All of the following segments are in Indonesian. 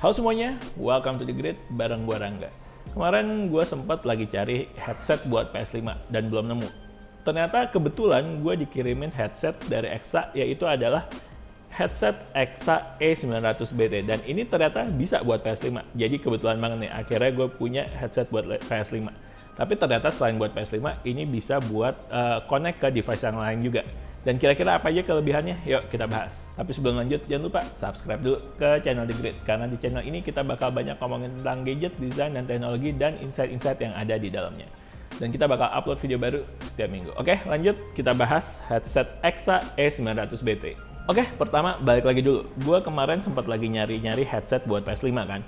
Halo semuanya, welcome to The Grid bareng gua Rangga. Kemarin gua sempat lagi cari headset buat PS5 dan belum nemu. Ternyata kebetulan gua dikirimin headset dari EXA, yaitu adalah headset EXA E900BT, dan ini ternyata bisa buat PS5. Jadi kebetulan banget nih, akhirnya gue punya headset buat PS5. Tapi ternyata selain buat PS5, ini bisa buat connect ke device yang lain juga. Dan kira-kira apa aja kelebihannya? Yuk kita bahas. Tapi sebelum lanjut, jangan lupa subscribe dulu ke channel The Grid, karena di channel ini kita bakal banyak ngomongin tentang gadget, desain, dan teknologi, dan insight-insight yang ada di dalamnya. Dan kita bakal upload video baru setiap minggu. Oke, lanjut kita bahas headset EXA E900BT. Oke, pertama balik lagi dulu. Gue kemarin sempat lagi nyari-nyari headset buat PS5 kan.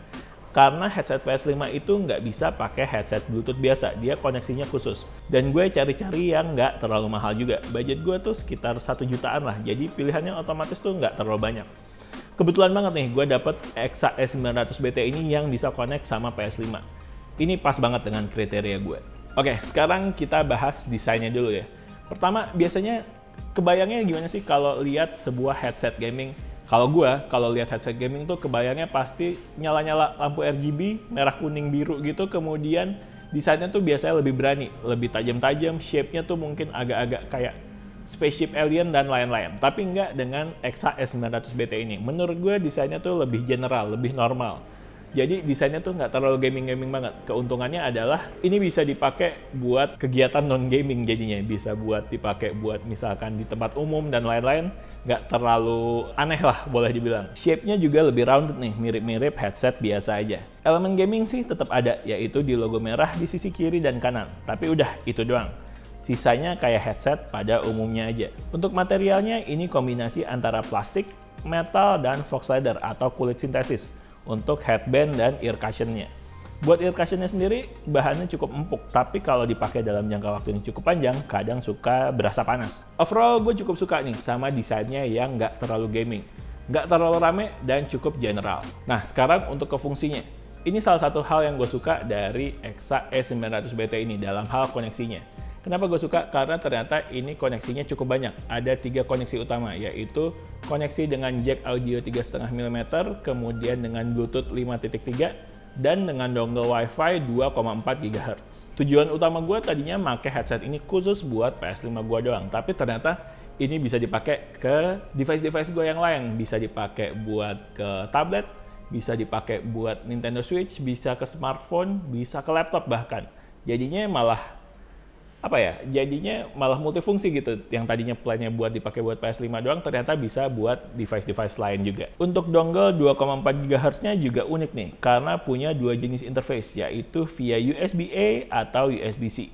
Karena headset PS5 itu nggak bisa pakai headset Bluetooth biasa, dia koneksinya khusus. Dan gue cari-cari yang nggak terlalu mahal juga. Budget gue tuh sekitar 1 jutaan lah, jadi pilihannya otomatis tuh nggak terlalu banyak. Kebetulan banget nih, gue dapet EXA E900BT ini yang bisa connect sama PS5. Ini pas banget dengan kriteria gue. Oke, sekarang kita bahas desainnya dulu ya. Pertama, biasanya kebayangnya gimana sih kalau lihat sebuah headset gaming? Kalau lihat headset gaming tuh kebayangnya pasti nyala-nyala lampu RGB, merah, kuning, biru gitu. Kemudian desainnya tuh biasanya lebih berani, lebih tajam-tajam, shape-nya tuh mungkin agak-agak kayak spaceship alien dan lain-lain. Tapi nggak dengan EXA E900BT ini. Menurut gue desainnya tuh lebih general, lebih normal. Jadi desainnya tuh nggak terlalu gaming-gaming banget. Keuntungannya adalah ini bisa dipakai buat kegiatan non-gaming jadinya. Bisa buat dipakai buat misalkan di tempat umum dan lain-lain. Nggak terlalu aneh lah boleh dibilang. Shape-nya juga lebih rounded nih, mirip-mirip headset biasa aja. Elemen gaming sih tetap ada, yaitu di logo merah di sisi kiri dan kanan. Tapi udah, itu doang. Sisanya kayak headset pada umumnya aja. Untuk materialnya ini kombinasi antara plastik, metal, dan Fox leather atau kulit sintesis untuk headband dan ear cushion-nya. Buat ear cushion-nya sendiri, bahannya cukup empuk, tapi kalau dipakai dalam jangka waktu yang cukup panjang, kadang suka berasa panas. Overall, gue cukup suka nih sama desainnya yang nggak terlalu gaming, nggak terlalu rame, dan cukup general. Nah, sekarang untuk ke fungsinya. Ini salah satu hal yang gue suka dari EXA E900BT ini dalam hal koneksinya. Kenapa gue suka? Karena ternyata ini koneksinya cukup banyak. Ada 3 koneksi utama, yaitu koneksi dengan jack audio 3,5 mm, kemudian dengan Bluetooth 5.3, dan dengan dongle Wi-Fi 2,4 GHz. Tujuan utama gue tadinya pakai headset ini khusus buat PS5 gue doang, tapi ternyata ini bisa dipakai ke device-device gue yang lain. Bisa dipakai buat ke tablet, bisa dipakai buat Nintendo Switch, bisa ke smartphone, bisa ke laptop bahkan. Jadinya malah multifungsi gitu. Yang tadinya plan-nya buat dipakai buat PS5 doang, ternyata bisa buat device-device lain juga. Untuk dongle 2,4 GHz-nya juga unik nih, karena punya 2 jenis interface, yaitu via USB-A atau USB-C.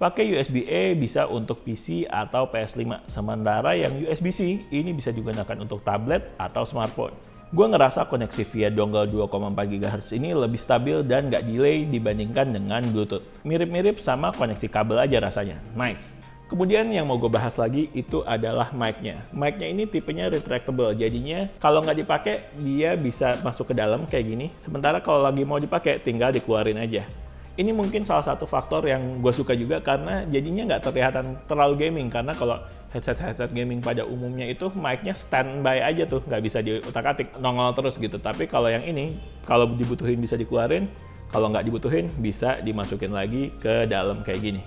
Pakai USB-A bisa untuk PC atau PS5, sementara yang USB-C ini bisa digunakan untuk tablet atau smartphone. Gue ngerasa koneksi via dongle 2,4 GHz ini lebih stabil dan nggak delay dibandingkan dengan Bluetooth. Mirip-mirip sama koneksi kabel aja rasanya. Nice. Kemudian yang mau gue bahas lagi itu adalah mic-nya. Mic-nya ini tipenya retractable, jadinya kalau nggak dipakai dia bisa masuk ke dalam kayak gini. Sementara kalau lagi mau dipakai tinggal dikeluarin aja. Ini mungkin salah satu faktor yang gue suka juga karena jadinya nggak terlihatan terlalu gaming. Karena kalau headset gaming pada umumnya itu mic-nya standby aja tuh, nggak bisa diutak-atik, nongol terus gitu. Tapi kalau yang ini, kalau dibutuhin bisa dikeluarin, kalau nggak dibutuhin bisa dimasukin lagi ke dalam kayak gini.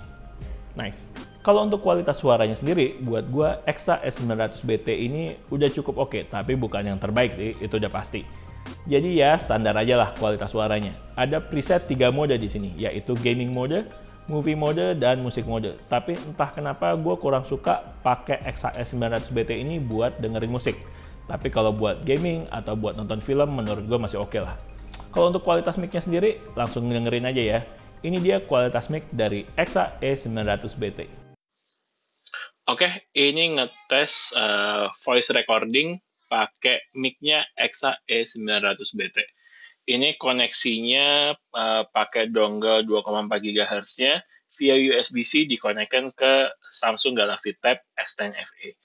Nice. Kalau untuk kualitas suaranya sendiri, buat gue EXA E900BT ini udah cukup oke, tapi bukan yang terbaik sih, itu udah pasti. Jadi ya standar aja lah kualitas suaranya. Ada preset 3 mode di sini, yaitu gaming mode, movie mode, dan musik mode. Tapi entah kenapa gue kurang suka pakai EXA E900BT ini buat dengerin musik. Tapi kalau buat gaming atau buat nonton film, menurut gue masih oke lah. Kalau untuk kualitas mic-nya sendiri, langsung dengerin aja ya. Ini dia kualitas mic dari EXA E900BT. Oke, ini ngetes voice recording pakai mic-nya EXA E900BT. Ini koneksinya pakai dongle 2,4 GHz-nya via USB-C dikonekkan ke Samsung Galaxy Tab S10 FE.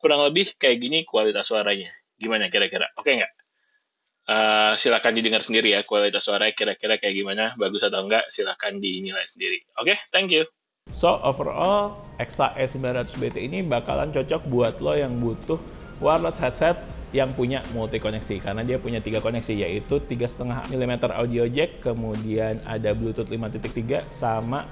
Kurang lebih kayak gini kualitas suaranya. Gimana kira-kira? Oke nggak? Silakan didengar sendiri ya kualitas suaranya kira-kira kayak gimana, bagus atau enggak, silakan dinilai sendiri. Oke, thank you. So, overall, EXA E900BT ini bakalan cocok buat lo yang butuh wireless headset yang punya multi koneksi, karena dia punya 3 koneksi, yaitu 3,5 mm audio jack, kemudian ada Bluetooth 5.3 sama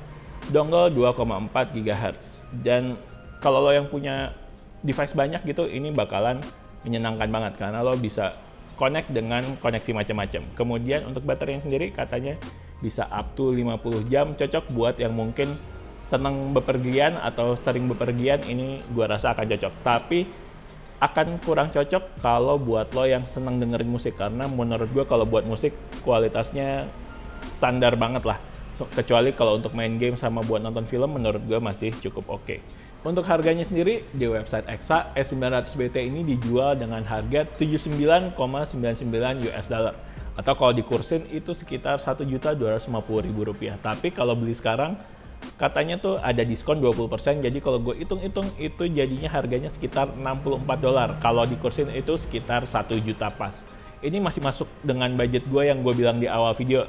dongle 2,4 GHz. Dan kalau lo yang punya device banyak gitu, ini bakalan menyenangkan banget karena lo bisa connect dengan koneksi macam-macam. Kemudian untuk baterainya sendiri katanya bisa up to 50 jam, cocok buat yang mungkin senang bepergian atau sering bepergian, ini gua rasa akan cocok. Tapi akan kurang cocok kalau buat lo yang senang dengerin musik, karena menurut gua kalau buat musik kualitasnya standar banget lah. Kecuali kalau untuk main game sama buat nonton film, menurut gue masih cukup oke. Untuk harganya sendiri, di website EXA, S900BT ini dijual dengan harga 79,99 US dollar. Atau kalau dikursin itu sekitar Rp1.250.000. Tapi kalau beli sekarang, katanya tuh ada diskon 20%, jadi kalau gue hitung-hitung itu jadinya harganya sekitar $64. Kalau dikursin itu sekitar 1 juta pas. Ini masih masuk dengan budget gue yang gue bilang di awal video.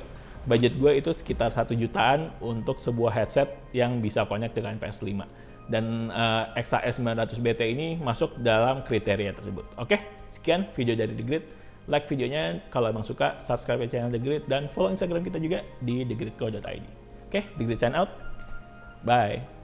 Budget gue itu sekitar 1 jutaan untuk sebuah headset yang bisa connect dengan PS5. Dan EXA S900BT ini masuk dalam kriteria tersebut. Oke, sekian video dari The Grid. Like videonya kalau emang suka, subscribe channel The Grid, dan follow Instagram kita juga di thegridco.id. Oke, The Grid sign out. Bye.